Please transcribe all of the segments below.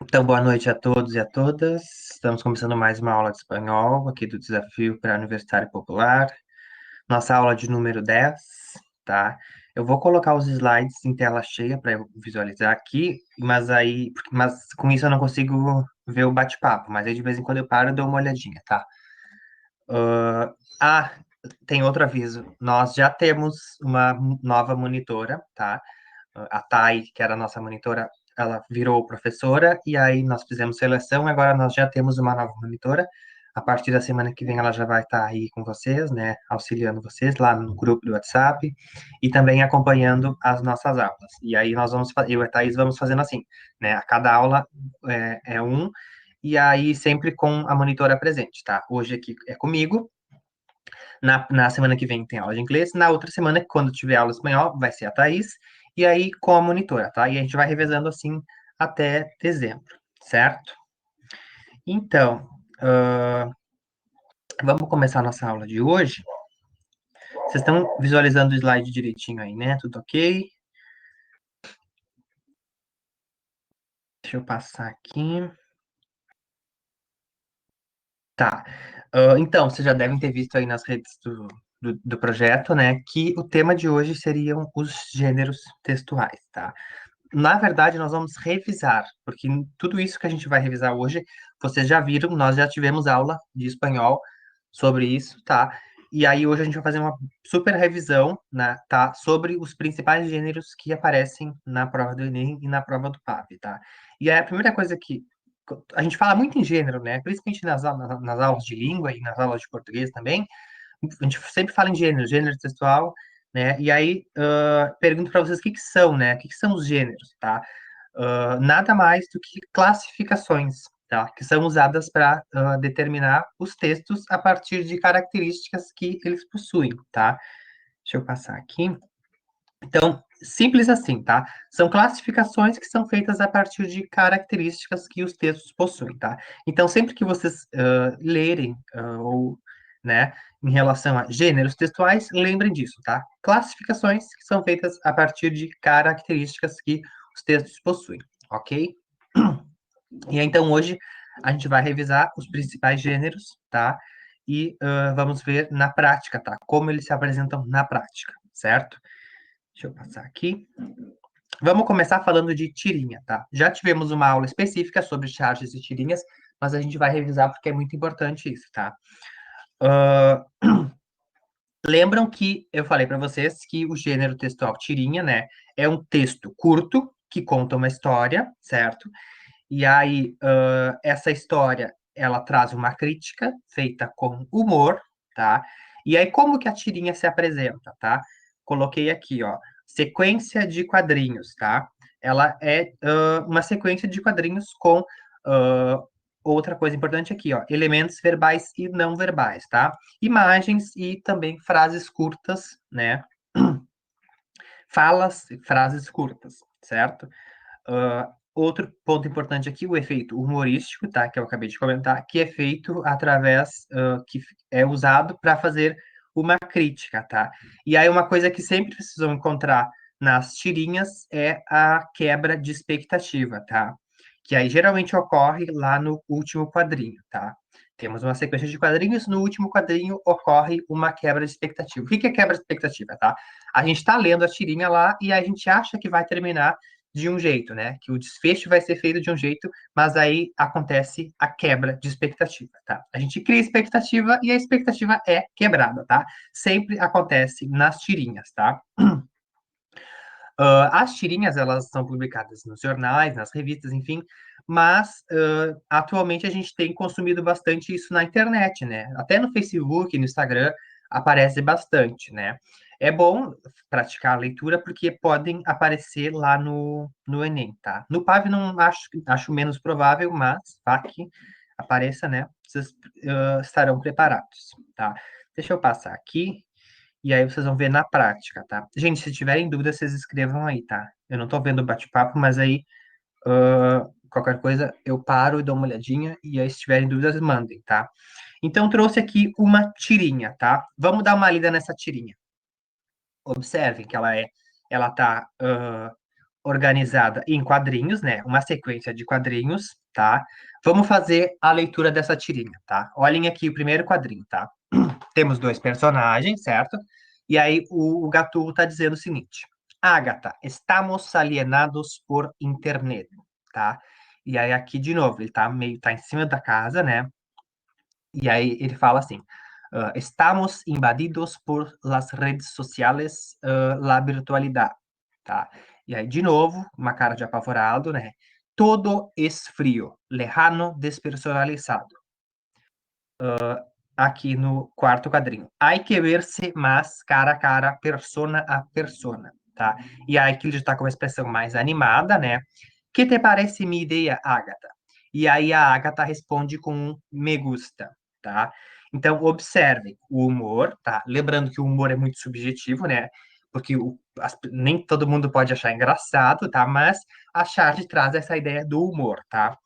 Então, boa noite a todos e a todas. Estamos começando mais uma aula de espanhol aqui do Desafio para Universitário Popular. Nossa aula de número 10, tá? Eu vou colocar os slides em tela cheia para eu visualizar aqui, mas com isso eu não consigo ver o bate-papo, mas aí de vez em quando eu paro e dou uma olhadinha, tá? Ah, tem outro aviso. Nós já temos uma nova monitora, tá? A Thay, que era a nossa monitora, ela virou professora, e aí nós fizemos seleção, agora nós já temos uma nova monitora. A partir da semana que vem ela já vai estar aí com vocês, né, auxiliando vocês lá no grupo do WhatsApp e também acompanhando as nossas aulas. E aí eu e a Thaís vamos fazendo assim, né, a cada aula é um, e aí sempre com a monitora presente, tá? Hoje aqui é comigo, na semana que vem tem aula de inglês. Na outra semana, quando tiver aula de espanhol, vai ser a Thaís. E aí com a monitora, tá? E a gente vai revezando assim até dezembro, certo? Então, vamos começar a nossa aula de hoje. Vocês estão visualizando o slide direitinho aí, né? Tudo ok? Deixa eu passar aqui. Tá. Então, vocês já devem ter visto aí nas redes do projeto, né? Que o tema de hoje seriam os gêneros textuais, tá? Na verdade, nós vamos revisar, porque tudo isso que a gente vai revisar hoje, vocês já viram, nós já tivemos aula de espanhol sobre isso, tá? E aí hoje a gente vai fazer uma super revisão, né, tá? Sobre os principais gêneros que aparecem na prova do Enem e na prova do PAV, tá? E aí a primeira coisa que a gente fala muito em gênero, né? Principalmente nas aulas de língua e nas aulas de português também, a gente sempre fala em gênero, gênero textual, né? E aí, pergunto para vocês o que que são, né? O que que são os gêneros, tá? Nada mais do que classificações, tá? Que são usadas para determinar os textos a partir de características que eles possuem, tá? Deixa eu passar aqui. Então, simples assim, tá? São classificações que são feitas a partir de características que os textos possuem, tá? Então, sempre que vocês lerem ou, né, em relação a gêneros textuais, lembrem disso, tá? Classificações que são feitas a partir de características que os textos possuem, ok? E então, hoje, a gente vai revisar os principais gêneros, tá? E vamos ver na prática, tá? Como eles se apresentam na prática, certo? Deixa eu passar aqui. Vamos começar falando de tirinha, tá? Já tivemos uma aula específica sobre charges e tirinhas, mas a gente vai revisar porque é muito importante isso, tá? Ah, lembram que eu falei para vocês que o gênero textual tirinha, né, é um texto curto que conta uma história, certo? E aí, essa história, ela traz uma crítica feita com humor, tá? E aí, como que a tirinha se apresenta, tá? Coloquei aqui, ó, sequência de quadrinhos, tá? Ela é uma sequência de quadrinhos com outra coisa importante aqui, ó, elementos verbais e não verbais, tá? Imagens e também frases curtas, né? Falas, frases curtas, certo? Outro ponto importante aqui, o efeito humorístico, tá? Que eu acabei de comentar, que é feito através, que é usado para fazer uma crítica, tá? E aí uma coisa que sempre precisam encontrar nas tirinhas é a quebra de expectativa, tá? Que aí geralmente ocorre lá no último quadrinho, tá? Temos uma sequência de quadrinhos, no último quadrinho ocorre uma quebra de expectativa. O que é quebra de expectativa, tá? A gente está lendo a tirinha lá e a gente acha que vai terminar de um jeito, né? Que o desfecho vai ser feito de um jeito, mas aí acontece a quebra de expectativa, tá? A gente cria expectativa e a expectativa é quebrada, tá? Sempre acontece nas tirinhas, tá? As tirinhas, elas são publicadas nos jornais, nas revistas, enfim, mas atualmente a gente tem consumido bastante isso na internet, né? Até no Facebook, no Instagram, aparece bastante, né? É bom praticar a leitura porque podem aparecer lá no Enem, tá? No PAV não acho menos provável, mas vá que apareça, né? Vocês estarão preparados, tá? Deixa eu passar aqui. E aí vocês vão ver na prática, tá? Gente, se tiverem dúvidas, vocês escrevam aí, tá? Eu não tô vendo o bate-papo, mas aí qualquer coisa eu paro e dou uma olhadinha, e aí se tiverem dúvidas, mandem, tá? Então trouxe aqui uma tirinha, tá? Vamos dar uma lida nessa tirinha. Observem que ela tá organizada em quadrinhos, né? Uma sequência de quadrinhos, tá? Vamos fazer a leitura dessa tirinha, tá? Olhem aqui o primeiro quadrinho, tá? Temos dois personagens, certo? E aí o Gatu tá dizendo o seguinte: Agatha, estamos alienados por internet, tá? E aí aqui de novo, ele tá em cima da casa, né? E aí ele fala assim: estamos invadidos por las redes sociales, la virtualidade, tá? E aí de novo, uma cara de apavorado, né? Todo es frío, lejano, despersonalizado. Aqui no quarto quadrinho. Hay que verse mais cara a cara, persona a persona, tá? E aí que ele já tá com uma expressão mais animada, né? Que te parece minha ideia, Agatha? E aí a Agatha responde com um me gusta, tá? Então, observem o humor, tá? Lembrando que o humor é muito subjetivo, né? Porque nem todo mundo pode achar engraçado, tá? Mas a Charge traz essa ideia do humor, tá?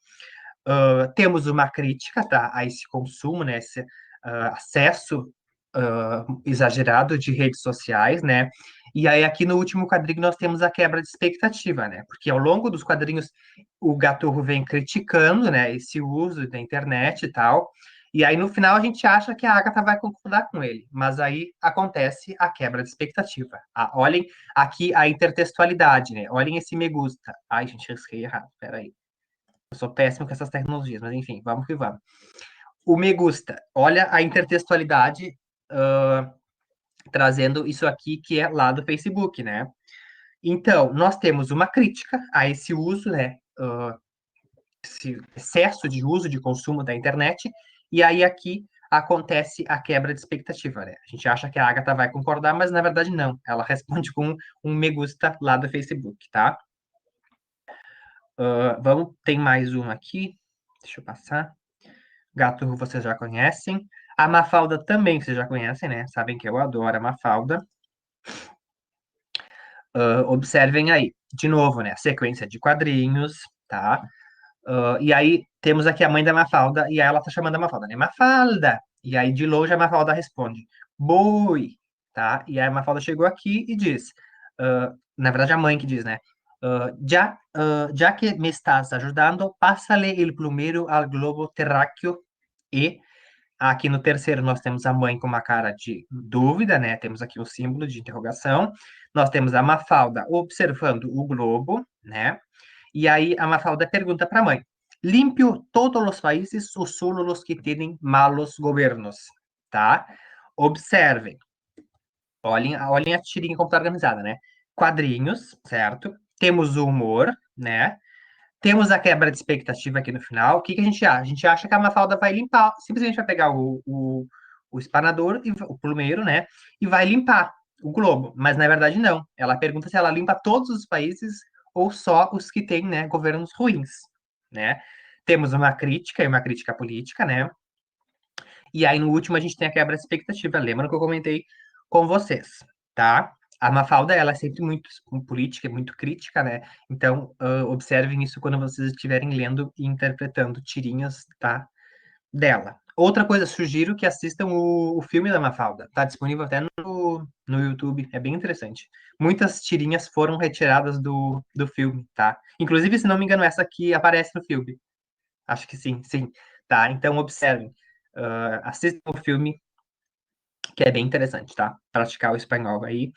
Temos uma crítica, tá, a esse consumo, né, esse acesso exagerado de redes sociais, né? E aí aqui no último quadrinho nós temos a quebra de expectativa, né? Porque ao longo dos quadrinhos o Gatorro vem criticando, né, esse uso da internet e tal. E aí no final a gente acha que a Agatha vai concordar com ele, mas aí acontece a quebra de expectativa. Olhem aqui a intertextualidade, né? Olhem esse me gusta. Ai, gente, eu escrevi errado, peraí. Eu sou péssimo com essas tecnologias, mas enfim, vamos que vamos. O me gusta, olha a intertextualidade uh, trazendo isso aqui que é lá do Facebook, né? Então, nós temos uma crítica a esse uso, né? Esse excesso de uso, de consumo da internet, e aí aqui acontece a quebra de expectativa, né? A gente acha que a Agatha vai concordar, mas na verdade não. Ela responde com um me gusta lá do Facebook, tá? Tem mais um aqui. Deixa eu passar. Gato vocês já conhecem. A Mafalda também vocês já conhecem, né? Sabem que eu adoro a Mafalda. Observem aí, de novo, né? Sequência de quadrinhos, tá? E aí temos aqui a mãe da Mafalda, e aí ela tá chamando a Mafalda, né? Mafalda! E aí de longe a Mafalda responde, boi! Tá? E aí a Mafalda chegou aqui e diz, na verdade a mãe que diz, né? Já que me estás ajudando, pásale el plumero al globo terráqueo e aqui no terceiro, nós temos a mãe com uma cara de dúvida, né? Temos aqui o símbolo de interrogação. Nós temos a Mafalda observando o globo, né? E aí a Mafalda pergunta para a mãe: Limpio todos os países ou solo os que têm malos governos? Tá? Observem. Olhem a tirinha como está organizada, né? Quadrinhos, certo? Temos o humor, né? Temos a quebra de expectativa aqui no final. O que que a gente acha? A gente acha que a Mafalda vai limpar, simplesmente vai pegar o espanador, o plumeiro, né? E vai limpar o globo. Mas na verdade não. Ela pergunta se ela limpa todos os países ou só os que têm, né, governos ruins, né? Temos uma crítica e uma crítica política, né? E aí no último a gente tem a quebra de expectativa. Lembra que eu comentei com vocês, tá? A Mafalda, ela é sempre muito política, muito crítica, né? Então, observem isso quando vocês estiverem lendo e interpretando tirinhas, tá? Dela. Outra coisa, sugiro que assistam o filme da Mafalda. Tá disponível até no YouTube. É bem interessante. Muitas tirinhas foram retiradas do filme, tá? Inclusive, se não me engano, essa aqui aparece no filme. Acho que sim, sim. Tá, então observem. Assistam o filme, que é bem interessante, tá? Praticar o espanhol aí.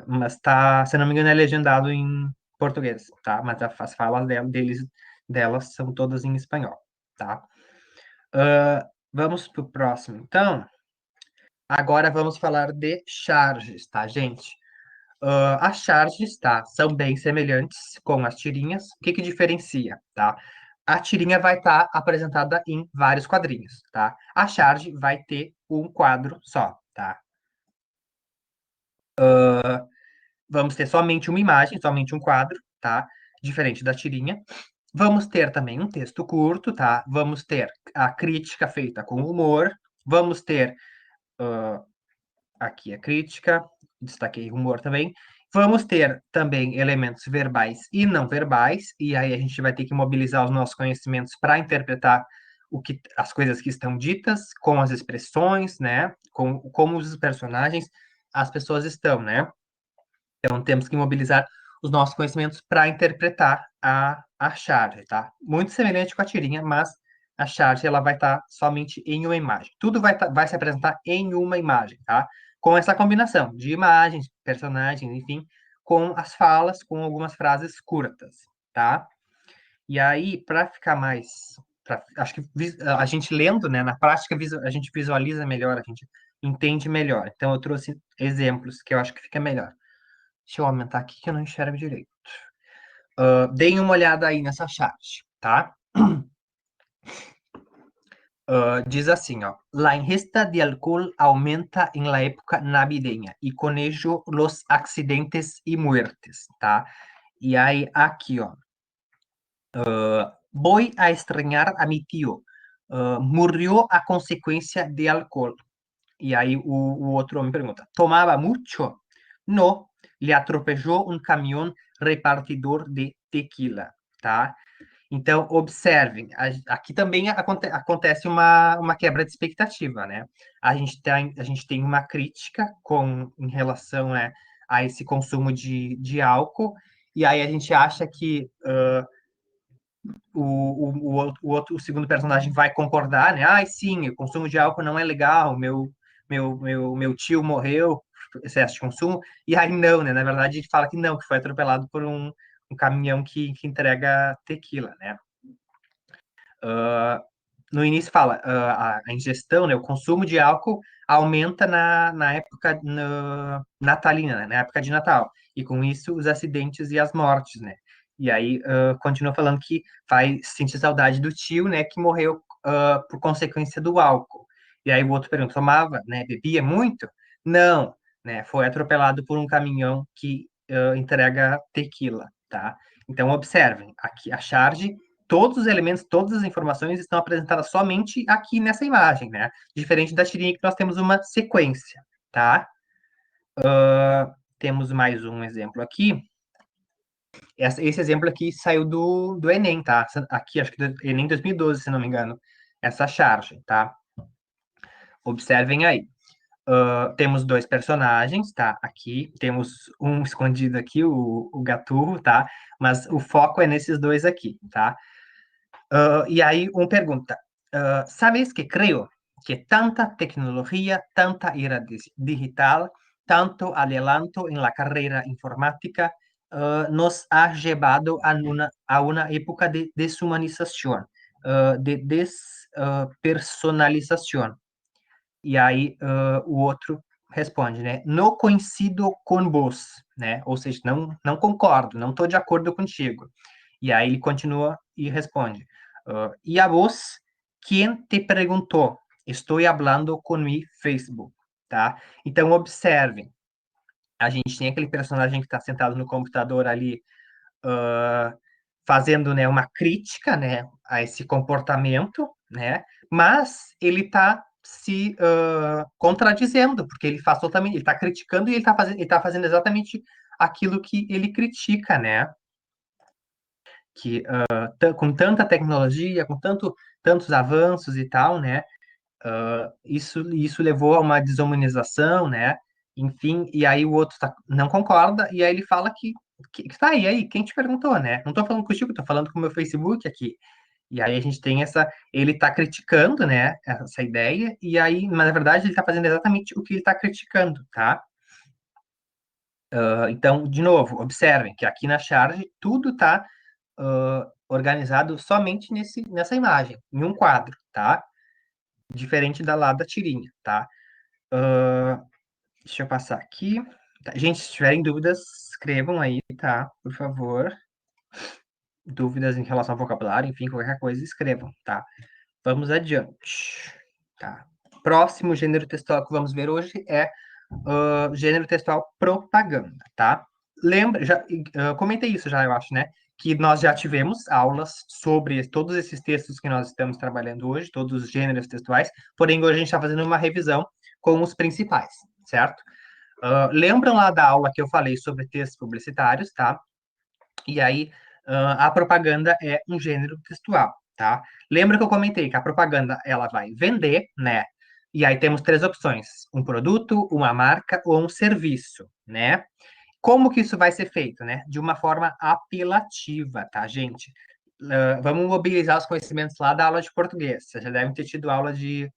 Mas tá, se não me engano, é legendado em português, tá? Mas as falas delas são todas em espanhol, tá? Vamos pro próximo, então. Agora vamos falar de charges, tá, gente? As charges, tá, são bem semelhantes com as tirinhas. O que que diferencia, tá? A tirinha vai estar apresentada em vários quadrinhos, tá? A charge vai ter um quadro só, tá? Vamos ter somente uma imagem, somente um quadro, tá? Diferente da tirinha. Vamos ter também um texto curto, tá? Vamos ter a crítica feita com humor. Vamos ter aqui a crítica, destaquei humor também. Vamos ter também elementos verbais e não verbais, e aí a gente vai ter que mobilizar os nossos conhecimentos para interpretar as coisas que estão ditas, com as expressões, né? Com como os personagens, as pessoas estão, né? Então temos que mobilizar os nossos conhecimentos para interpretar a charge, tá? Muito semelhante com a tirinha, mas a charge ela vai estar somente em uma imagem. Tudo vai se apresentar em uma imagem, tá? Com essa combinação de imagens, personagens, enfim, com as falas, com algumas frases curtas, tá? E aí, para ficar mais. Acho que a gente lendo, né, na prática, a gente visualiza melhor, a gente entende melhor. Então, eu trouxe exemplos que eu acho que fica melhor. Deixa eu aumentar aqui que eu não enxergo direito. Deem uma olhada aí nessa chat, tá? Diz assim, ó. La ingesta de alcohol aumenta en la época navideña y con ello los accidentes y muertes, tá? E aí, aqui, ó. Voy a extrañar a mi tío. Murió a consequência de álcool. E aí o outro homem pergunta: tomava muito? Não, le atropelló um caminhão repartidor de tequila, tá? Então, observem, aqui também acontece uma quebra de expectativa, né? A gente tem uma crítica em relação, né, a esse consumo de álcool, e aí a gente acha que o segundo personagem vai concordar, né? Ah, sim, o consumo de álcool não é legal, meu tio morreu por excesso de consumo, e aí não, né? Na verdade, ele fala que não, que foi atropelado por um caminhão que entrega tequila, né? No início fala, a ingestão, né, o consumo de álcool aumenta na época natalina, né, na época de Natal. E com isso, os acidentes e as mortes, né? E aí, continua falando que vai sentir saudade do tio, né, que morreu por consequência do álcool. E aí o outro pergunta, tomava, né, bebia muito? Não, né, foi atropelado por um caminhão que entrega tequila, tá? Então, observem, aqui a charge todos os elementos, todas as informações estão apresentadas somente aqui nessa imagem, né? Diferente da tirinha que nós temos uma sequência, tá? Temos mais um exemplo aqui. Esse exemplo aqui saiu do Enem, tá? Aqui, acho que do Enem 2012, se não me engano, essa charge, tá? Observem aí. Temos dois personagens, tá? Aqui, temos um escondido aqui, o Gaturro, tá? Mas o foco é nesses dois aqui, tá? Y hay una pregunta. ¿Sabes que creo que tanta tecnología, tanta era digital, tanto adelanto en la carrera informática, nos ha llevado a una época de deshumanización, de despersonalización? E aí o outro responde, né? Não coincido com vos, né? Ou seja, não concordo, não estou de acordo contigo. E aí ele continua e responde: e a vos, quem te perguntou? Estou falando com mi Facebook, tá? Então observem, a gente tem aquele personagem que está sentado no computador ali, uh, fazendo, né, uma crítica, né, a esse comportamento, né? Mas ele está se contradizendo, porque ele faz totalmente, ele está criticando e ele tá fazendo exatamente aquilo que ele critica, né? Que com tanta tecnologia, com tantos avanços e tal, né? Isso levou a uma desumanização, né? Enfim, e aí o outro não concorda, e aí ele fala que tá aí, quem te perguntou, né? Não tô falando contigo, tô falando com o meu Facebook aqui. E aí a gente tem ele tá criticando, né, essa ideia, e aí, mas na verdade ele tá fazendo exatamente o que ele tá criticando, tá? Então, de novo, observem que aqui na charge tudo tá organizado somente nessa imagem, em um quadro, tá? Diferente da tirinha, tá? Deixa eu passar aqui. Tá, gente, se tiverem dúvidas, escrevam aí, tá? Por favor. Dúvidas em relação ao vocabulário, enfim, qualquer coisa, escrevam, tá? Vamos adiante. Tá. Próximo gênero textual que vamos ver hoje é gênero textual propaganda, tá? Lembra, já comentei isso já, eu acho, né? Que nós já tivemos aulas sobre todos esses textos que nós estamos trabalhando hoje, todos os gêneros textuais, porém hoje a gente está fazendo uma revisão com os principais, certo? Lembram lá da aula que eu falei sobre textos publicitários, tá? E aí, a propaganda é um gênero textual, tá? Lembra que eu comentei que a propaganda, ela vai vender, né? E aí temos três opções: um produto, uma marca ou um serviço, né? Como que isso vai ser feito, né? De uma forma apelativa, tá, gente? Vamos mobilizar os conhecimentos lá da aula de português. Vocês já devem ter tido aula de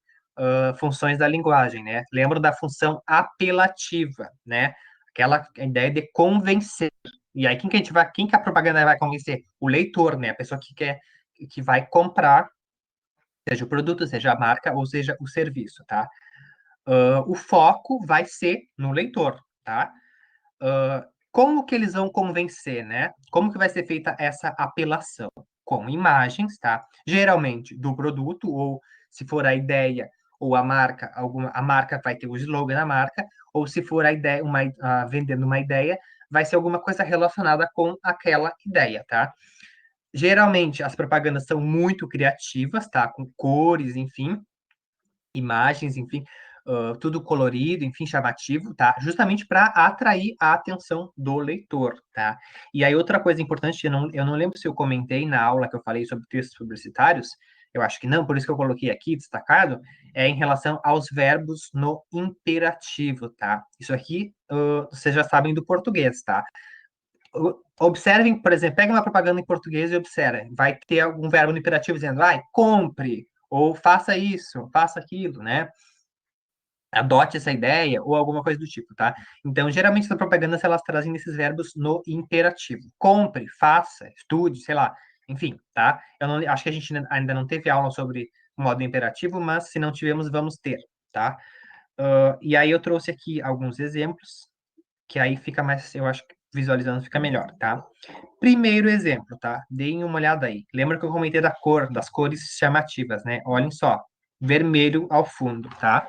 funções da linguagem, né? Lembra da função apelativa, né? Aquela ideia de convencer. E aí, quem que a propaganda vai convencer? O leitor, né? A pessoa que quer, que vai comprar, seja o produto, seja a marca, ou seja o serviço, tá? O foco vai ser no leitor, tá? Como que eles vão convencer, né? Como que vai ser feita essa apelação? Com imagens, tá? Geralmente do produto, ou se for a ideia ou a marca, a marca vai ter o slogan da marca, ou se for a ideia, vendendo uma ideia, vai ser alguma coisa relacionada com aquela ideia, tá? Geralmente as propagandas são muito criativas, tá? Com cores, enfim, imagens, enfim, tudo colorido, enfim, chamativo, tá? Justamente para atrair a atenção do leitor, tá? E aí, outra coisa importante, eu não lembro se eu comentei na aula que eu falei sobre textos publicitários, eu acho que não, por isso que eu coloquei aqui destacado, é em relação aos verbos no imperativo, tá? Isso aqui, vocês já sabem do português, tá? Observem, por exemplo, pega uma propaganda em português e observem. Vai ter algum verbo no imperativo dizendo, vai, compre, ou faça isso, faça aquilo, né? Adote essa ideia ou alguma coisa do tipo, tá? Então, geralmente as propagandas elas trazem esses verbos no imperativo. Compre, faça, estude, sei lá, enfim, tá? Eu não, acho que a gente ainda não teve aula sobre modo imperativo, mas se não tivemos, vamos ter, tá? E aí eu trouxe aqui alguns exemplos, que aí fica mais, eu acho que visualizando fica melhor, tá? Primeiro exemplo, tá? Deem uma olhada aí. Lembra que eu comentei da cor, das cores chamativas, né? Olhem só, vermelho ao fundo, tá?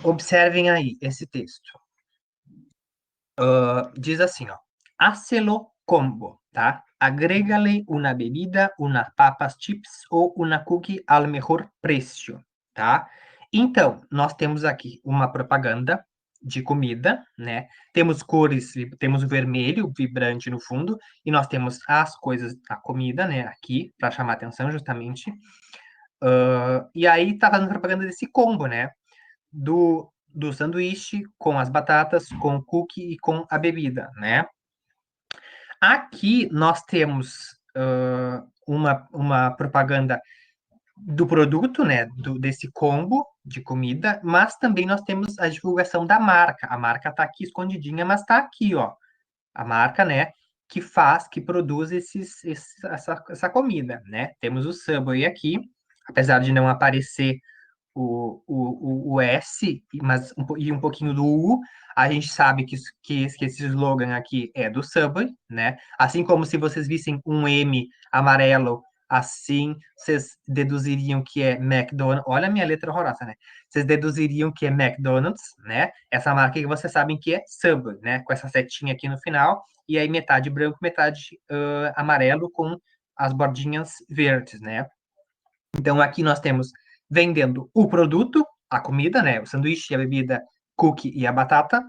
Observem aí esse texto. Diz assim, ó. Hácelo combo, tá? Agrégale una bebida, unas papas chips ou una cookie al mejor preço, tá? Então, nós temos aqui uma propaganda de comida, né? Temos cores, temos o vermelho vibrante no fundo e nós temos as coisas, a comida, né? Aqui, para chamar atenção, justamente. E aí tá fazendo propaganda desse combo, né? Do sanduíche com as batatas, com o cookie e com a bebida, né? Aqui nós temos uma propaganda do produto, né? Desse combo de comida, mas também nós temos a divulgação da marca. A marca tá aqui escondidinha, mas tá aqui, ó. A marca, né? Que faz, que produz essa comida, né? Temos o Subway aqui, apesar de não aparecer o S, mas e um pouquinho do U, a gente sabe que esse slogan aqui é do Subway, né? Assim como se vocês vissem um M amarelo assim, vocês deduziriam que é McDonald's. Olha a minha letra horrorosa, né? Vocês deduziriam que é McDonald's, né? Essa marca que vocês sabem que é Subway, né? Com essa setinha aqui no final, e aí metade branco, metade amarelo com as bordinhas verdes, né? Então, aqui nós temos vendendo o produto, a comida, né? O sanduíche, a bebida, cookie e a batata.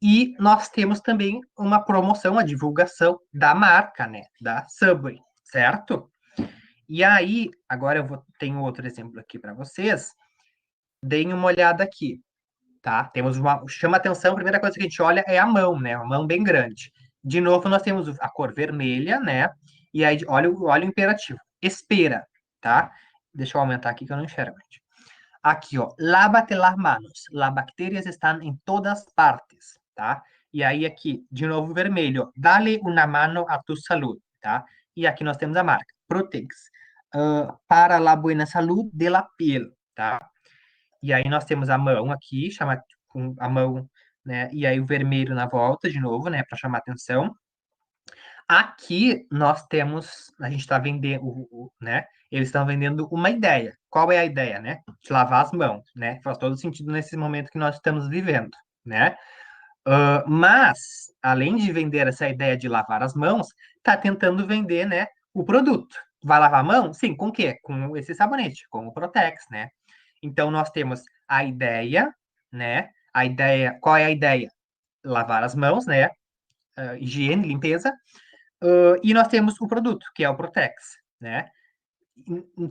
E nós temos também uma promoção, a divulgação da marca, né? Da Subway, certo? E aí, agora tenho outro exemplo aqui para vocês. Deem uma olhada aqui, tá? Temos chama atenção, a primeira coisa que a gente olha é a mão, né? Uma mão bem grande. De novo, nós temos a cor vermelha, né? E aí, olha o imperativo. Espera, tá? Deixa eu aumentar aqui que eu não enxergo, gente. Aqui, ó. Lávate las manos. Las bactérias estão em todas partes, tá? E aí, aqui, de novo, vermelho. Dale una mano a tu salud, tá? E aqui nós temos a marca. Protex. Para la buena salud de la piel, tá? E aí nós temos a mão aqui, chama com a mão, né? E aí o vermelho na volta, de novo, né? Para chamar atenção. Aqui nós temos, a gente está vendendo, né? Eles estão vendendo uma ideia. Qual é a ideia, né? De lavar as mãos, né? Faz todo sentido nesse momento que nós estamos vivendo, né? Mas, além de vender essa ideia de lavar as mãos, está tentando vender, né? O produto. Vai lavar a mão? Sim, com o quê? Com esse sabonete, com o Protex, né? Então, nós temos a ideia, né? A ideia, qual é a ideia? Lavar as mãos, né? Higiene, limpeza. E nós temos o produto, que é o Protex, né?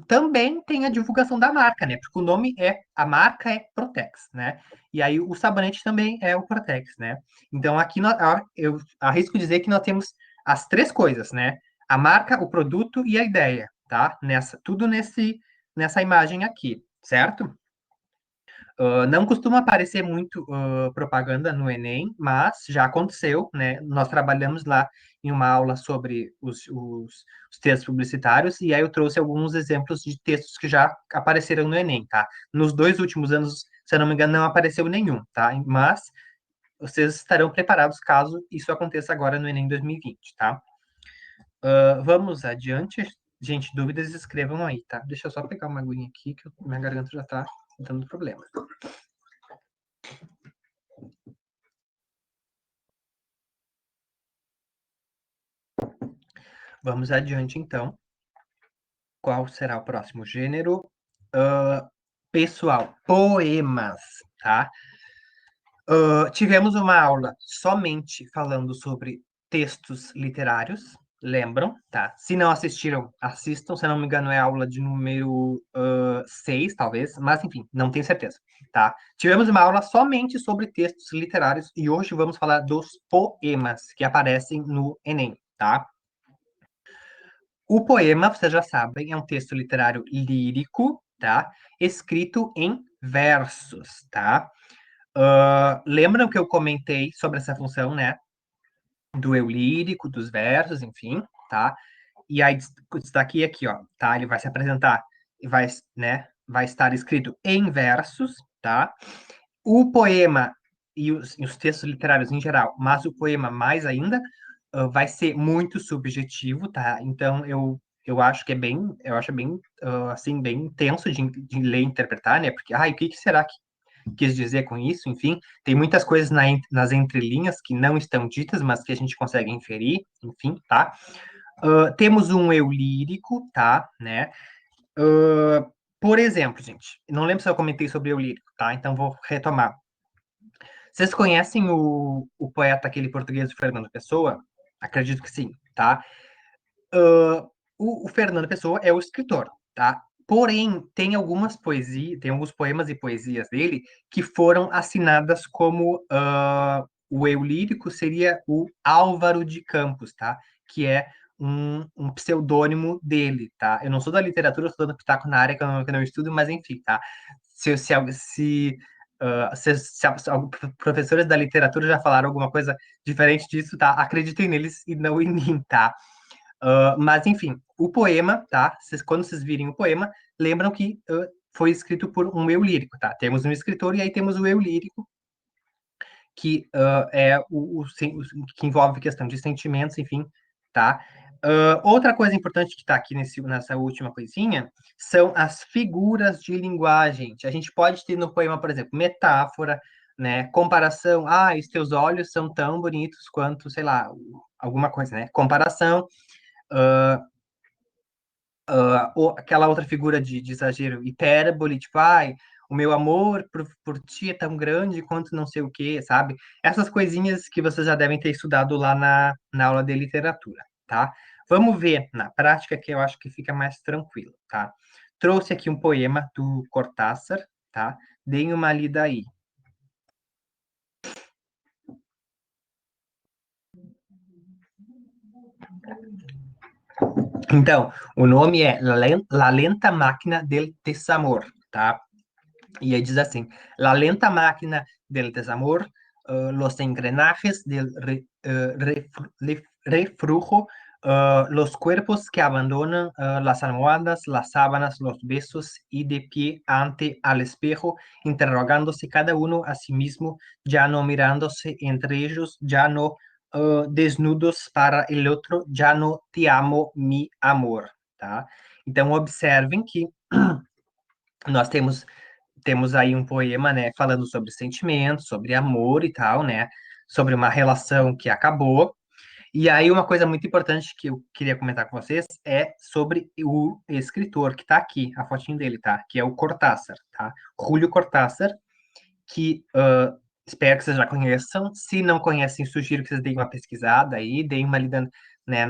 também tem a divulgação da marca, né? Porque o nome é, a marca é Protex, né? E aí o sabonete também é o Protex, né? Então aqui eu arrisco dizer que nós temos as três coisas, né? A marca, o produto e a ideia, tá? Tudo nessa imagem aqui, certo? Não costuma aparecer muito propaganda no Enem, mas já aconteceu, né? Nós trabalhamos lá em uma aula sobre os textos publicitários, e aí eu trouxe alguns exemplos de textos que já apareceram no Enem, tá? Nos 2 últimos anos, se eu não me engano, não apareceu nenhum, tá? Mas vocês estarão preparados caso isso aconteça agora no Enem 2020, tá? Vamos adiante. Gente, dúvidas, escrevam aí, tá? Deixa eu só pegar uma aguinha aqui, que minha garganta já tá dando problema. Vamos adiante, então. Qual será o próximo gênero? Ah, pessoal, poemas, tá? Tivemos uma aula somente falando sobre textos literários, lembram? Tá? Se não assistiram, assistam. Se não me engano, é a aula de número 6, talvez, mas enfim, não tenho certeza, tá? Tivemos uma aula somente sobre textos literários e hoje vamos falar dos poemas que aparecem no Enem, tá? O poema, vocês já sabem, é um texto literário lírico, tá? Escrito em versos, tá? Lembram que eu comentei sobre essa função, né? Do eu lírico, dos versos, enfim, tá? E aí, destaque aqui, ó, tá? Ele vai se apresentar e vai, né? Vai estar escrito em versos, tá? O poema e os textos literários em geral, mas o poema mais ainda, vai ser muito subjetivo, tá? Então eu acho que eu acho bem, assim, bem intenso de ler e interpretar, né? Porque, o que que será que quis dizer com isso? Enfim, tem muitas coisas nas entrelinhas que não estão ditas, mas que a gente consegue inferir, enfim, tá? Temos um eu lírico, tá? Né? Por exemplo, gente, não lembro se eu comentei sobre eu lírico, tá? Então vou retomar. Vocês conhecem o poeta aquele português, Fernando Pessoa? Acredito que sim, tá? O Fernando Pessoa é o escritor, tá? Porém, tem alguns poemas e poesias dele que foram assinadas como o eu lírico seria o Álvaro de Campos, tá? Que é um pseudônimo dele, tá? Eu não sou da literatura, eu sou dando pitaco na área que eu não estudo, mas enfim, tá? Se professores da literatura já falaram alguma coisa diferente disso, tá? Acreditem neles e não em mim, tá? Mas, enfim, o poema, tá? Quando vocês virem o poema, lembram que foi escrito por um eu lírico, tá? Temos um escritor e aí temos o eu lírico, que é que envolve questão de sentimentos, enfim, tá? Outra coisa importante que está aqui nessa última coisinha são as figuras de linguagem. A gente pode ter no poema, por exemplo, metáfora, né? Comparação. Ah, os teus olhos são tão bonitos quanto, sei lá, alguma coisa, né? Comparação. Ou aquela outra figura de exagero, hipérbole, tipo, ai, o meu amor por ti é tão grande quanto não sei o quê, sabe? Essas coisinhas que vocês já devem ter estudado lá na aula de literatura, tá? Vamos ver na prática que eu acho que fica mais tranquilo, tá? Trouxe aqui um poema do Cortázar, tá? Deem uma lida aí. Então, o nome é La Lenta Máquina del Desamor, tá? Y ahí dice así, la lenta máquina del desamor, los engranajes del reflujo, los cuerpos que abandonan las almohadas, las sábanas, los besos y de pie ante al espejo, interrogándose cada uno a sí mismo, ya no mirándose entre ellos, ya no desnudos para el otro, ya no te amo, mi amor, tá? Então, observem que nós temos aí um poema, né, falando sobre sentimentos, sobre amor e tal, né, sobre uma relação que acabou. E aí uma coisa muito importante que eu queria comentar com vocês é sobre o escritor que está aqui, a fotinho dele, tá? Que é o Cortázar, tá? Júlio Cortázar, que espero que vocês já conheçam. Se não conhecem, sugiro que vocês deem uma pesquisada aí, deem uma lida né,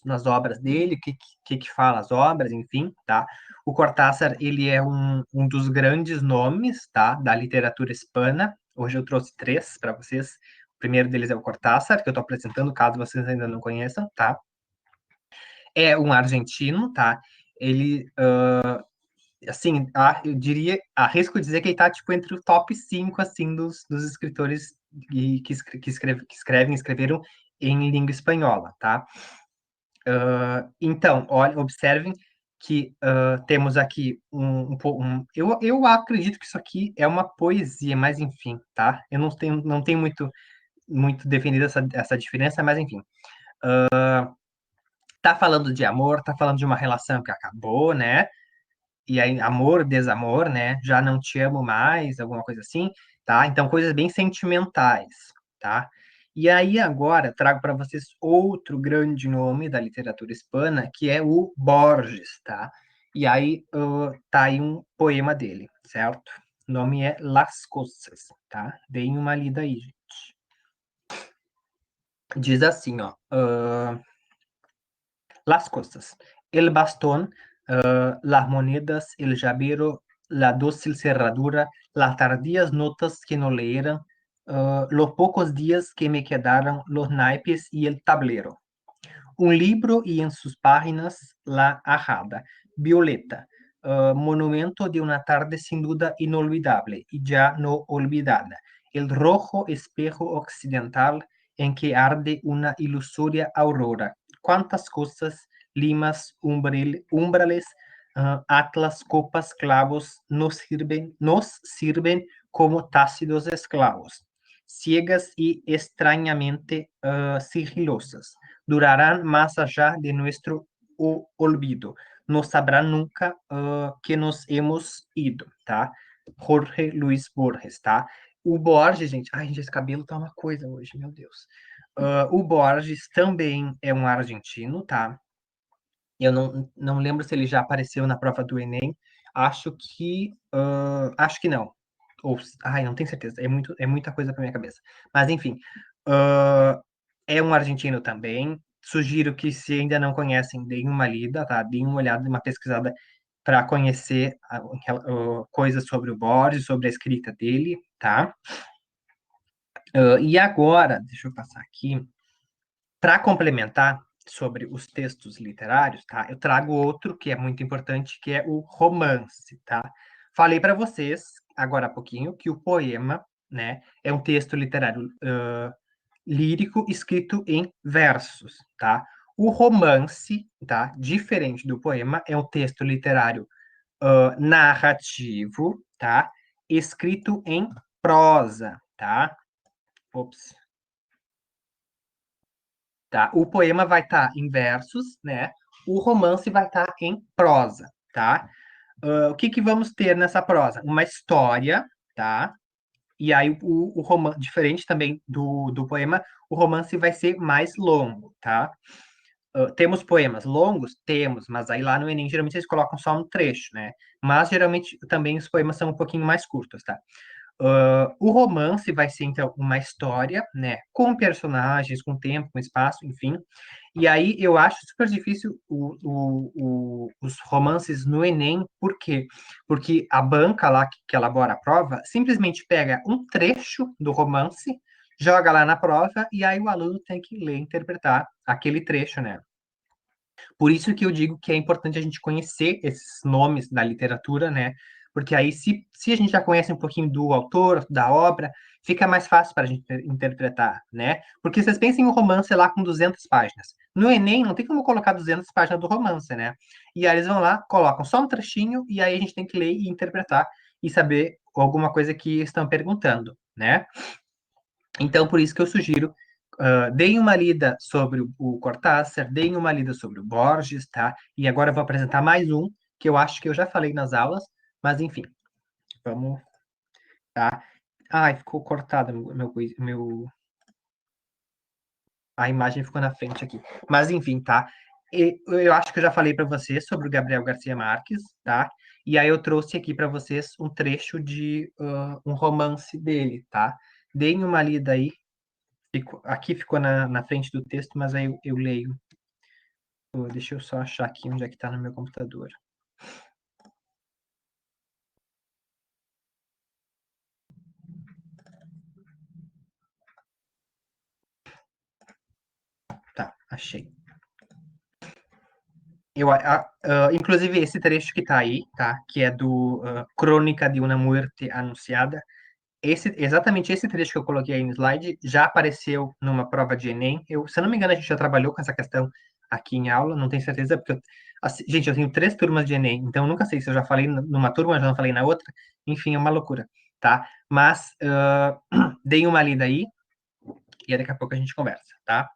nas obras dele, o que fala as obras, enfim, tá? O Cortázar, ele é um dos grandes nomes, tá, da literatura hispana. Hoje eu trouxe três para vocês. O primeiro deles é o Cortázar, que eu estou apresentando, caso vocês ainda não conheçam, tá? É um argentino, tá? Ele, assim, eu diria, arrisco dizer que ele tá, tipo, entre o top 5 assim, dos escritores que escrevem, escreveram em língua espanhola, tá? Então, olha, observem que temos aqui eu acredito que isso aqui é uma poesia, mas enfim, tá? Eu não tenho muito definida essa diferença, mas enfim. Tá falando de amor, tá falando de uma relação que acabou, né? E aí, amor, desamor, né? Já não te amo mais, alguma coisa assim, tá? Então, coisas bem sentimentais, tá? E aí, agora, trago para vocês outro grande nome da literatura hispana, que é o Borges, tá? E aí, tá aí um poema dele, certo? O nome é Las Coisas, tá? Deem uma lida aí, gente. Diz assim, ó. Las cosas. El bastón, las monedas, el llavero, la dócil cerradura, las tardías notas que no leeran, los pocos días que me quedaron, los naipes y el tablero. Un libro y en sus páginas la ajada, violeta, monumento de una tarde sin duda inolvidable y ya no olvidada. El rojo espejo occidental en que arde una ilusoria aurora. Cuántas cosas, limas, umbrales, atlas, copas, clavos nos sirven como tácidos esclavos, ciegas y extrañamente sigilosas durarán más allá de nuestro olvido. No sabrán nunca que nos hemos ido, tá? Jorge Luiz Borges, tá? O Borges, gente, ai, gente, esse cabelo tá uma coisa hoje, meu Deus. O Borges também é um argentino, tá? Eu não lembro se ele já apareceu na prova do Enem. Acho que não. Ai, não tenho certeza. É muita coisa para minha cabeça. Mas enfim, ah, é um argentino também. Sugiro que, se ainda não conhecem, deem uma lida, tá? Deem uma olhada, uma pesquisada para conhecer coisas sobre o Borges, sobre a escrita dele, tá? E agora, deixa eu passar aqui. Para complementar sobre os textos literários, tá? Eu trago outro que é muito importante, que é o romance, tá? Falei para vocês agora há pouquinho que o poema, né, é um texto literário lírico escrito em versos, tá? O romance, tá? Diferente do poema, é um texto literário narrativo, tá? Escrito em prosa, tá? Ops. Tá? O poema vai estar em versos, né? O romance vai estar em prosa, tá? O que que vamos ter nessa prosa? Uma história, tá? E aí o romance, diferente também do poema, o romance vai ser mais longo, tá? Temos poemas longos? Temos, mas aí lá no Enem geralmente eles colocam só um trecho, né? Mas geralmente também os poemas são um pouquinho mais curtos, tá? O romance vai ser, então, uma história, né, com personagens, com tempo, com espaço, enfim. E aí eu acho super difícil os romances no Enem, por quê? Porque a banca lá que elabora a prova simplesmente pega um trecho do romance, joga lá na prova, e aí o aluno tem que ler, interpretar aquele trecho, né? Por isso que eu digo que é importante a gente conhecer esses nomes da literatura, né? Porque aí, se a gente já conhece um pouquinho do autor, da obra, fica mais fácil para a gente interpretar, né? Porque vocês pensem em um romance lá com 200 páginas. No Enem, não tem como colocar 200 páginas do romance, né? E aí eles vão lá, colocam só um trechinho, e aí a gente tem que ler e interpretar e saber alguma coisa que estão perguntando, né? Então, por isso que eu sugiro, deem uma lida sobre o Cortázar, deem uma lida sobre o Borges, tá? E agora eu vou apresentar mais um, que eu acho que eu já falei nas aulas, mas enfim, vamos, tá? Ai, ficou cortado a imagem ficou na frente aqui. Mas enfim, tá? Eu acho que eu já falei para vocês sobre o Gabriel Garcia Marques, tá? E aí eu trouxe aqui para vocês um trecho de um romance dele, tá? Deem uma lida aí. Aqui ficou na frente do texto, mas aí eu leio. Deixa eu só achar aqui onde é que está no meu computador. Tá, achei. Inclusive, esse trecho que tá aí, tá? Que é do Crônica de uma Muerte Anunciada. Exatamente esse trecho que eu coloquei aí no slide já apareceu numa prova de Enem. Se eu não me engano, a gente já trabalhou com essa questão aqui em aula, não tenho certeza, porque, assim, gente, eu tenho 3 turmas de Enem, então eu nunca sei se eu já falei numa turma, já não falei na outra. Enfim, é uma loucura, tá? Mas deem uma lida aí e daqui a pouco a gente conversa, tá?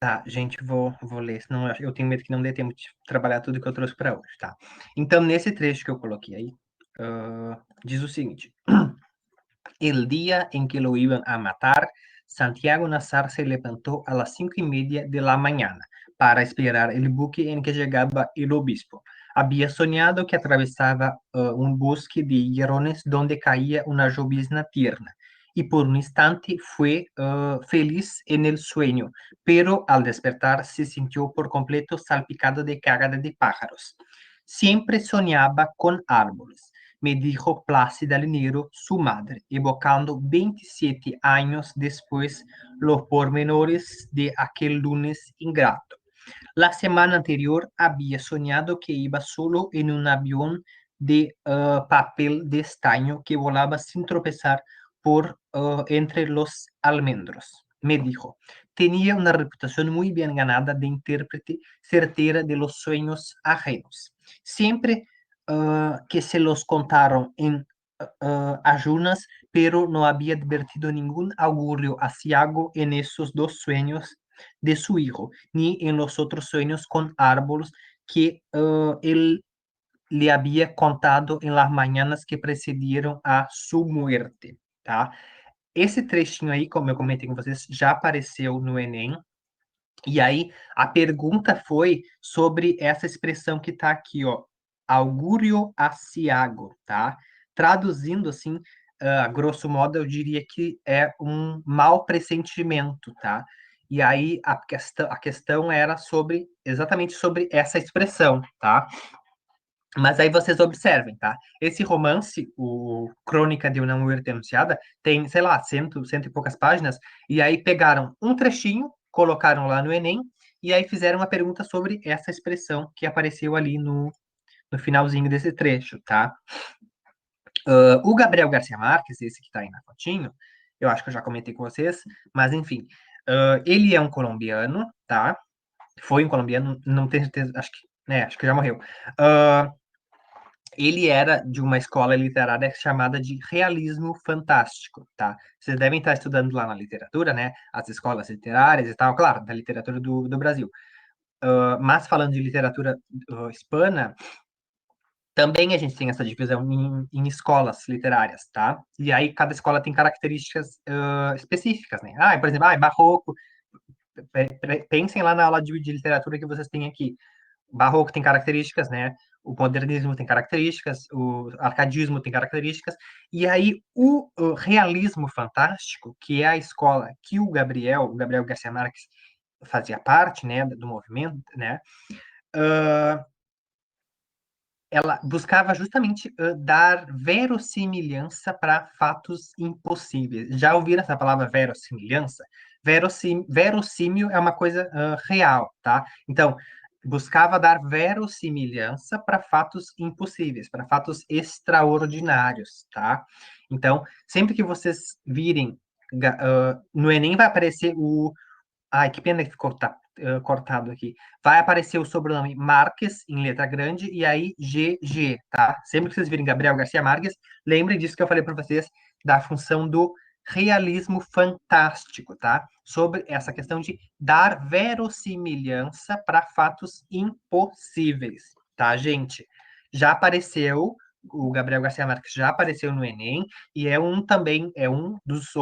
Tá, gente, vou ler, senão eu tenho medo que não dê tempo de trabalhar tudo que eu trouxe para hoje, tá? Então, nesse trecho que eu coloquei aí, diz o seguinte: El día en que lo iban a matar, Santiago Nazar se levantó a las 5:30 de la mañana para esperar el buque en que llegaba el obispo. Había soñado que atravesaba un bosque de higuerones donde caía una llovizna tierna y por un instante fue feliz en el sueño, pero al despertar se sintió por completo salpicado de cagada de pájaros. Siempre soñaba con árboles, me dijo Plácida Lineiro, su madre, evocando 27 años después los pormenores de aquel lunes ingrato. La semana anterior había soñado que iba solo en un avión de papel de estaño que volaba sin tropezar por entre los almendros. Me dijo, tenía una reputación muy bien ganada de intérprete certera de los sueños ajenos. Siempre que se los contaron en ayunas, pero no había advertido ningún augurio aciago en esos 2 sueños de su hijo, ni en los otros sueños con árboles que él le había contado en las mañanas que precedieron a su muerte, tá? Esse trechinho aí, como eu comentei com vocês, já apareceu no Enem. E aí, a pergunta foi sobre essa expressão que está aqui, ó, augúrio aciago, tá? Traduzindo assim, grosso modo, eu diria que é um mau pressentimento, tá? E aí, a questão era exatamente sobre essa expressão, tá? Mas aí vocês observem, tá? Esse romance, o Crônica de uma Muerte Anunciada, tem, sei lá, cento e poucas páginas, e aí pegaram um trechinho, colocaram lá no Enem, e aí fizeram uma pergunta sobre essa expressão que apareceu ali no finalzinho desse trecho, tá? O Gabriel Garcia Marques, esse que tá aí na fotinho, eu acho que eu já comentei com vocês, mas enfim, ele é um colombiano, tá? Foi um colombiano, não tenho certeza, acho que já morreu. Ele era de uma escola literária chamada de realismo fantástico, tá? Vocês devem estar estudando lá na literatura, né? As escolas literárias e tal, claro, da literatura do Brasil. Mas falando de literatura hispana, também a gente tem essa divisão em escolas literárias, tá? E aí cada escola tem características específicas, né? Por exemplo, barroco. Pensem lá na aula de literatura que vocês têm aqui. Barroco tem características, né? O modernismo tem características, o arcadismo tem características, e aí o realismo fantástico, que é a escola que o Gabriel Garcia Marques fazia parte, né, do movimento, né? Ela buscava justamente dar verossimilhança para fatos impossíveis. Já ouviram essa palavra verossimilhança? Verossímil é uma coisa real, tá? Então, buscava dar verossimilhança para fatos impossíveis, para fatos extraordinários, tá? Então, sempre que vocês virem no Enem vai aparecer o Ai, que pena que ficou cortado aqui. Vai aparecer o sobrenome Marques em letra grande e aí GG, tá? Sempre que vocês virem Gabriel Garcia Marques, lembrem disso que eu falei para vocês da função do realismo fantástico, tá? Sobre essa questão de dar verossimilhança para fatos impossíveis, tá, gente? Já apareceu, o Gabriel Garcia Marques já apareceu no Enem, e é um dos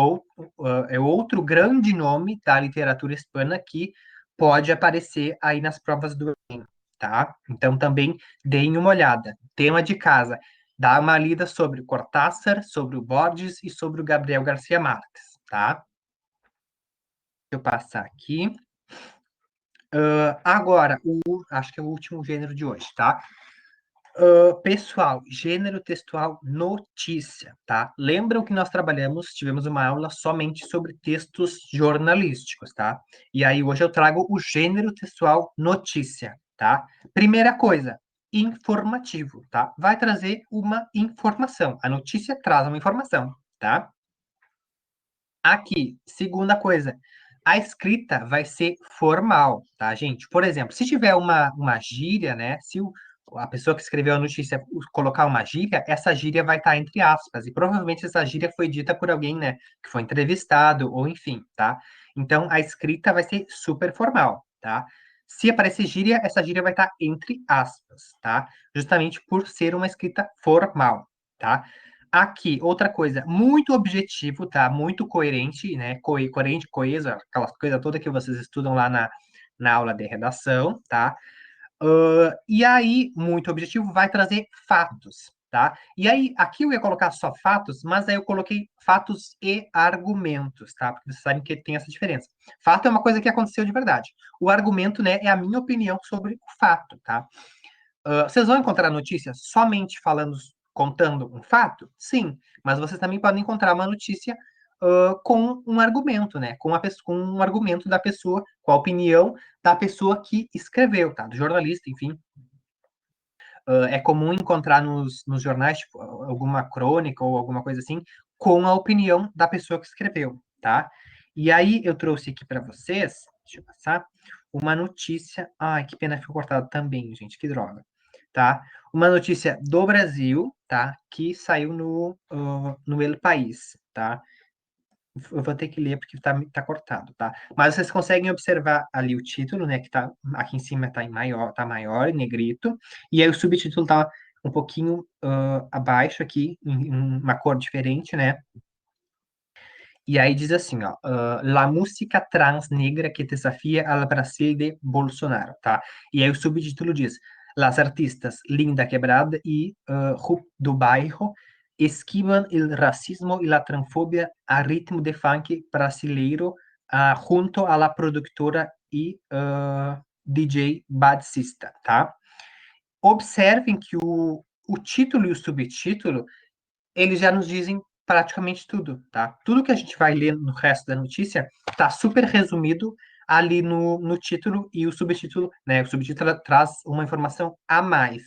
é outro grande nome da literatura hispana que pode aparecer aí nas provas do Enem, tá? Então também deem uma olhada. Tema de casa, dá uma lida sobre o Cortázar, sobre o Borges e sobre o Gabriel Garcia Marques, tá? Deixa eu passar aqui. Agora, acho que é o último gênero de hoje, tá? Pessoal, gênero textual notícia, tá? Lembram que nós tivemos uma aula somente sobre textos jornalísticos, tá? E aí hoje eu trago o gênero textual notícia, tá? Primeira coisa, informativo, tá? Vai trazer uma informação. A notícia traz uma informação, tá? Aqui, segunda coisa, a escrita vai ser formal, tá, gente? Por exemplo, se tiver uma gíria, né? Se a pessoa que escreveu a notícia colocar uma gíria, essa gíria vai estar entre aspas, e provavelmente essa gíria foi dita por alguém, né? Que foi entrevistado, ou enfim, tá? Então, a escrita vai ser super formal, tá? Se aparecer gíria, essa gíria vai estar entre aspas, tá? Justamente por ser uma escrita formal, tá? Aqui, outra coisa, muito objetivo, tá? Muito coerente, né? Coerente, coeso, aquela coisa toda que vocês estudam lá na aula de redação, tá? E aí, muito objetivo, vai trazer fatos, tá? E aí, aqui eu ia colocar só fatos, mas aí eu coloquei fatos e argumentos, tá? Porque vocês sabem que tem essa diferença. Fato é uma coisa que aconteceu de verdade. O argumento, né, é a minha opinião sobre o fato, tá? Vocês vão encontrar notícias somente falando, contando um fato? Sim, mas vocês também podem encontrar uma notícia com um argumento, né? Com um argumento da pessoa, com a opinião da pessoa que escreveu, tá? Do jornalista, enfim. É comum encontrar nos jornais, tipo, alguma crônica ou alguma coisa assim, com a opinião da pessoa que escreveu, tá? E aí eu trouxe aqui para vocês, deixa eu passar, uma notícia. Ai, que pena que ficou cortado também, gente, que droga. Tá? Uma notícia do Brasil, tá? Que saiu no El País, tá? Eu vou ter que ler porque tá cortado, tá? Mas vocês conseguem observar ali o título, né? Que tá aqui em cima tá maior, em negrito, e aí o subtítulo tá um pouquinho abaixo aqui, em uma cor diferente, né? E aí diz assim, ó, La música trans negra que desafia al Brasil de Bolsonaro, tá? E aí o subtítulo diz, Las artistas Linda Quebrada e Rup do Bairro esquivan el racismo y la transfobia a ritmo de funk brasileiro junto a la productora e DJ Bad Sista, tá? Observem que o título e o subtítulo eles já nos dizem praticamente tudo, tá? Tudo que a gente vai ler no resto da notícia tá super resumido ali no título e o subtítulo, né? O subtítulo traz uma informação a mais,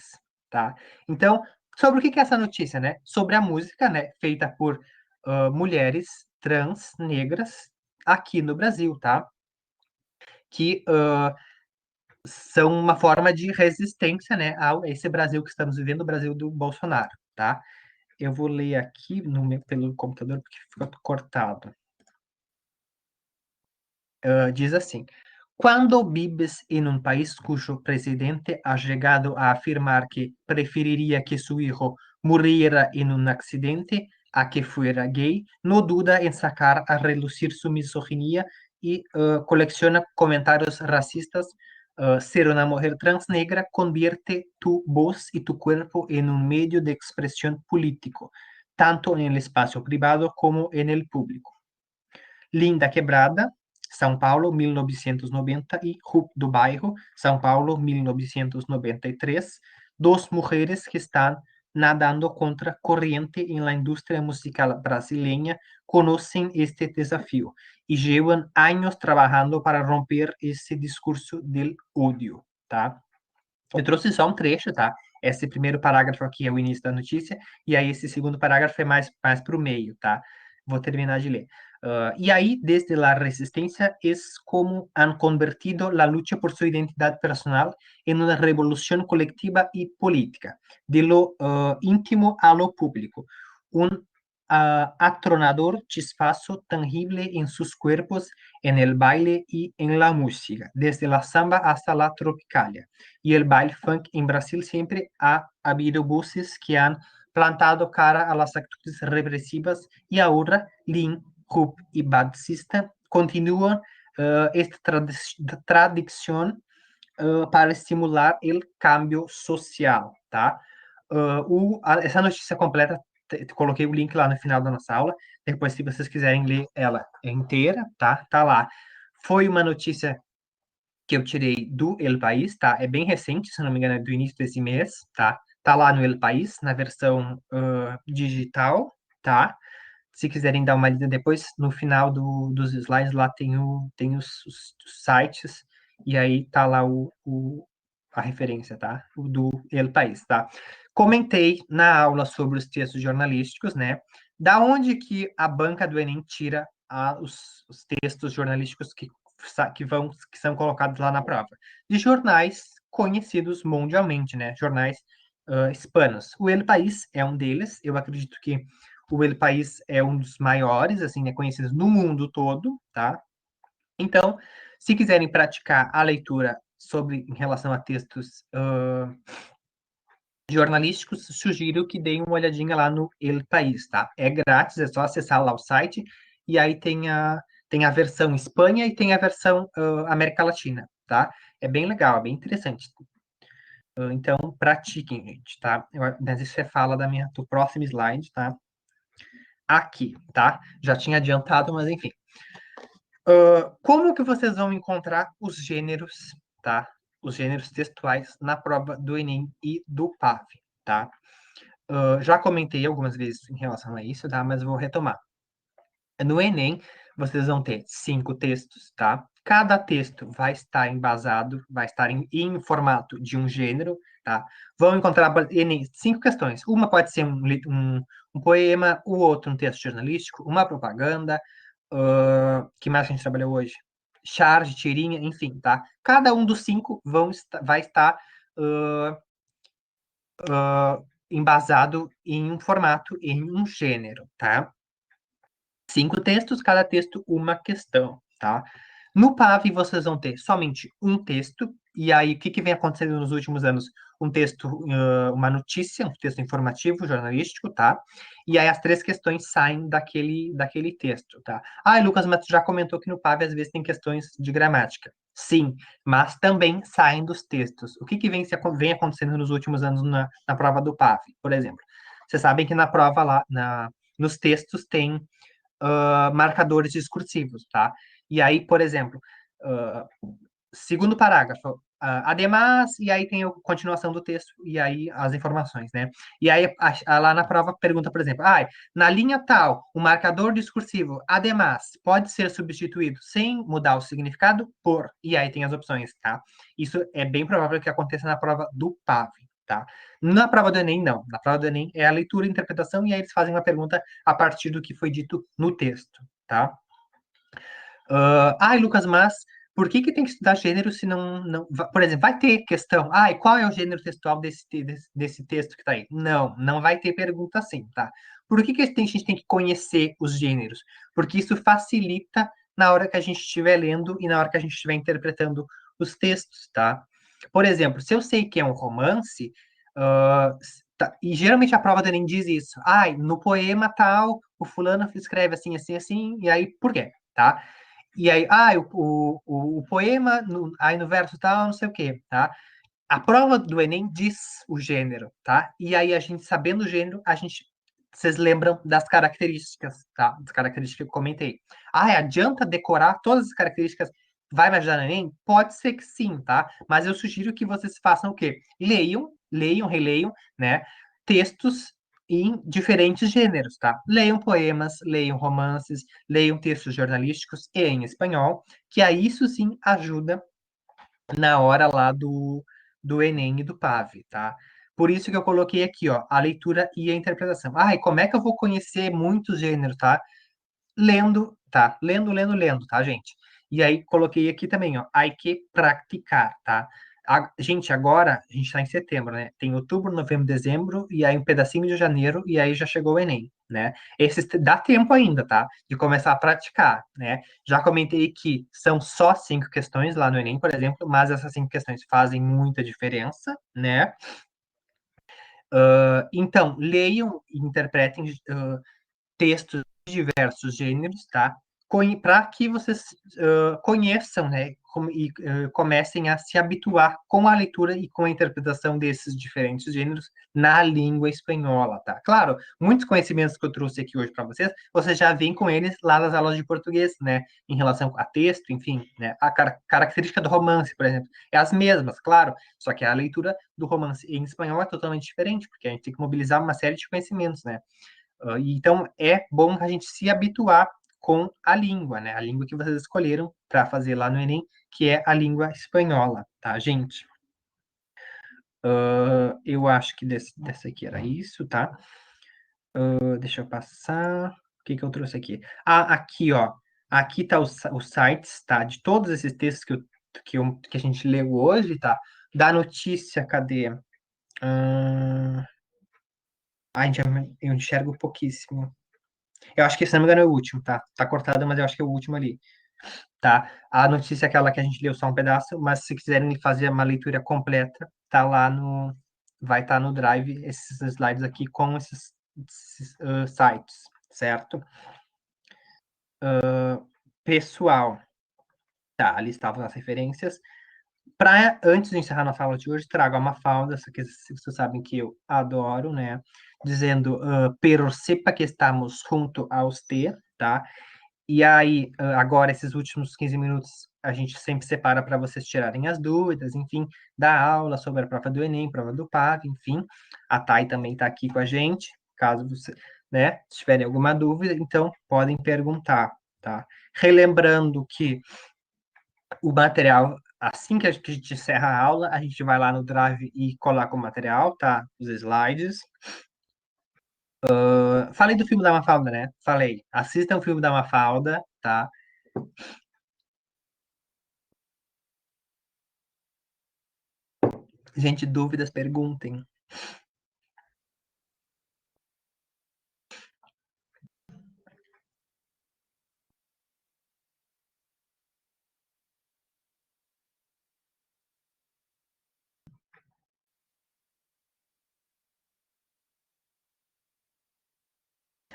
tá? Então, sobre o que é essa notícia, né? Sobre a música, né? Feita por mulheres trans negras aqui no Brasil, tá? Que são uma forma de resistência, né? A esse Brasil que estamos vivendo, o Brasil do Bolsonaro, tá? Eu vou ler aqui pelo computador porque ficou cortado. Diz assim: Quando vives em um país cujo presidente ha llegado a afirmar que preferiria que su hijo muriera en un accidente a que fuera gay, no duda en sacar a relucir su misoginia y colecciona comentarios racistas. Ser una mujer trans negra convierte tu voz y tu cuerpo en un medio de expresión político, tanto en el espacio privado como en el público. Linda Quebrada, São Paulo, 1990, e Rup do Bairro, São Paulo, 1993, dos mulheres que estão nadando contra corriente em la indústria musical brasileña conhecem este desafio e llevan anos trabalhando para romper esse discurso del odio, tá? Eu trouxe só um trecho, tá? Esse primeiro parágrafo aqui é o início da notícia, e aí esse segundo parágrafo é mais para o meio, tá? Vou terminar de ler. Y ahí, desde la resistencia, es como han convertido la lucha por su identidad personal en una revolución colectiva y política, de lo íntimo a lo público. Un atronador chispazo tangible en sus cuerpos, en el baile y en la música, desde la samba hasta la tropicalia. Y el baile funk en Brasil siempre ha habido voces que han plantado cara a las actitudes represivas y ahora Lin, Hoop y Batista continúan esta tradición para estimular o cambio social, tá? Essa notícia completa, coloquei o link lá no final da nossa aula, depois se vocês quiserem ler ela inteira, tá? Tá lá. Foi uma notícia que eu tirei do El País, tá? É bem recente, se não me engano, é do início desse mês, tá? Tá lá no El País, na versão digital, tá? Se quiserem dar uma lida depois, no final dos slides lá tem os sites, e aí tá lá a referência, tá? O do El País, tá? Comentei na aula sobre os textos jornalísticos, né? Da onde que a banca do Enem tira os textos jornalísticos que são colocados lá na prova? De jornais conhecidos mundialmente, né? Jornais hispanos. O El País é um deles, eu acredito que o El País é um dos maiores, assim, né, conhecidos no mundo todo, tá? Então, se quiserem praticar a leitura em relação a textos jornalísticos, sugiro que deem uma olhadinha lá no El País, tá? É grátis, é só acessar lá o site, e aí tem a versão Espanha e tem a versão América Latina, tá? É bem legal, é bem interessante. Então, pratiquem, gente, tá? Mas isso é fala do próximo slide, tá? Aqui, tá? Já tinha adiantado, mas enfim. Como que vocês vão encontrar os gêneros, tá? Os gêneros textuais na prova do Enem e do PAV, tá? Já comentei algumas vezes em relação a isso, tá? Mas vou retomar. No Enem, vocês vão ter 5 textos, tá? Cada texto vai estar embasado, vai estar em formato de um gênero, tá? Vão encontrar Enem 5 questões. Uma pode ser um poema, o outro um texto jornalístico, uma propaganda, que mais a gente trabalhou hoje? Charge, tirinha, enfim, tá? Cada um dos 5 vai estar embasado em um formato, em um gênero, tá? 5 textos, cada texto uma questão, tá? No PAV, vocês vão ter somente um texto, e aí o que vem acontecendo nos últimos anos? Um texto, uma notícia, um texto informativo, jornalístico, tá? E aí as 3 questões saem daquele texto, tá? Ah, Lucas, mas tu já comentou que no PAV às vezes tem questões de gramática. Sim, mas também saem dos textos. O que vem acontecendo nos últimos anos na prova do PAV, por exemplo? Vocês sabem que na prova lá, nos textos tem marcadores discursivos, tá? E aí, por exemplo, segundo parágrafo, ademais, e aí tem a continuação do texto, e aí as informações, né? E aí, lá na prova, pergunta, por exemplo, na linha tal, o marcador discursivo, ademais, pode ser substituído sem mudar o significado por, e aí tem as opções, tá? Isso é bem provável que aconteça na prova do PAV, tá? Na prova do Enem, não. Na prova do Enem é a leitura e interpretação, e aí eles fazem uma pergunta a partir do que foi dito no texto, tá? Lucas, mas por que tem que estudar gênero se não... Por exemplo, vai ter questão, e qual é o gênero textual desse texto que está aí? Não vai ter pergunta assim, tá? Por que a gente tem que conhecer os gêneros? Porque isso facilita na hora que a gente estiver lendo e na hora que a gente estiver interpretando os textos, tá? Por exemplo, se eu sei que é um romance, e geralmente a prova do Enem diz isso. No poema tal, o fulano escreve assim, assim, assim, e aí por quê, tá? E aí, o poema, aí no verso tal, não sei o quê, tá? A prova do Enem diz o gênero, tá? E aí, a gente, sabendo o gênero, vocês lembram das características, tá? Das características que eu comentei. Adianta decorar todas as características? Vai me ajudar no Enem? Pode ser que sim, tá? Mas eu sugiro que vocês façam o quê? Leiam, releiam, né? Textos em diferentes gêneros, tá? Leiam poemas, leiam romances, leiam textos jornalísticos e em espanhol, que aí isso sim ajuda na hora lá do Enem e do PAV, tá? Por isso que eu coloquei aqui, ó, a leitura e a interpretação. E como é que eu vou conhecer muitos gêneros, tá? Lendo, tá? Lendo, tá, gente? E aí coloquei aqui também, ó, hay que praticar, tá? Gente, agora a gente está em setembro, né? Tem outubro, novembro, dezembro, e aí um pedacinho de janeiro, e aí já chegou o Enem, né? Dá tempo ainda, tá? De começar a praticar, né? Já comentei que são só 5 questões lá no Enem, por exemplo, mas essas 5 questões fazem muita diferença, né? Então, leiam e interpretem textos de diversos gêneros, tá? Para que vocês conheçam, né? E comecem a se habituar com a leitura e com a interpretação desses diferentes gêneros na língua espanhola, tá? Claro, muitos conhecimentos que eu trouxe aqui hoje para vocês, vocês já vêm com eles lá nas aulas de português, né? Em relação a texto, enfim, né? A característica do romance, por exemplo, é as mesmas, claro, só que a leitura do romance em espanhol é totalmente diferente, porque a gente tem que mobilizar uma série de conhecimentos, né? Então, é bom a gente se habituar com a língua, né? A língua que vocês escolheram para fazer lá no Enem, que é a língua espanhola, tá, gente? Eu acho que dessa aqui era isso, tá? Deixa eu passar. O que que eu trouxe aqui? Ah, aqui, ó. Aqui tá os sites, tá? De todos esses textos que a gente leu hoje, tá? Da notícia, cadê? Ai, eu enxergo pouquíssimo. Eu acho que, se não me engano, é o último, tá? Tá cortado, mas eu acho que é o último ali, tá? A notícia é aquela que a gente leu só um pedaço, mas se quiserem fazer uma leitura completa, tá lá no... Vai estar no Drive esses slides aqui com esses sites, certo? Pessoal, tá? Ali estavam as referências. Antes de encerrar nossa aula de hoje, trago a Mafalda, essa que vocês sabem que eu adoro, né? Dizendo, pero sepa que estamos junto a usted, tá? E aí, agora, esses últimos 15 minutos, a gente sempre separa para vocês tirarem as dúvidas, enfim, da aula sobre a prova do Enem, prova do PAV, enfim. A Thay também está aqui com a gente, caso você, né, tiverem alguma dúvida, então podem perguntar, tá? Relembrando que o material, assim que a gente encerra a aula, a gente vai lá no Drive e coloca o material, tá? Os slides. Falei do filme da Mafalda, né? Falei. Assistam o filme da Mafalda, tá? Gente, dúvidas, perguntem.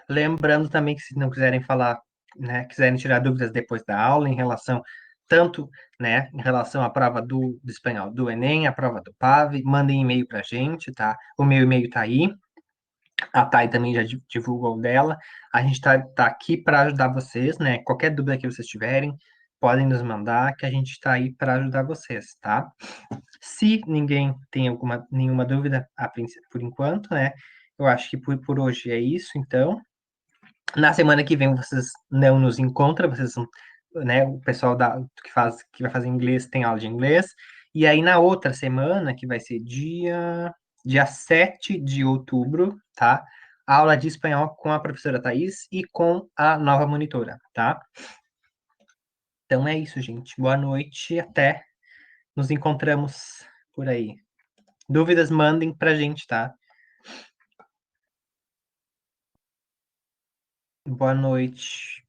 Lembrando também que, se não quiserem falar, né, quiserem tirar dúvidas depois da aula em relação tanto, né, em relação à prova do espanhol do Enem, a prova do PAV, mandem e-mail para a gente, tá? O meu e-mail tá aí. A Thay também já divulgou o dela. A gente tá aqui para ajudar vocês, né? Qualquer dúvida que vocês tiverem, podem nos mandar, que a gente está aí para ajudar vocês, tá? Se ninguém tem nenhuma dúvida, por enquanto, né? Eu acho que por hoje é isso, então. Na semana que vem vocês não nos encontram, vocês, né? O pessoal que vai fazer inglês tem aula de inglês. E aí na outra semana, que vai ser dia 7 de outubro, tá? Aula de espanhol com a professora Thais e com a nova monitora, tá? Então é isso, gente. Boa noite e até nos encontramos por aí. Dúvidas, mandem pra gente, tá? Boa noite.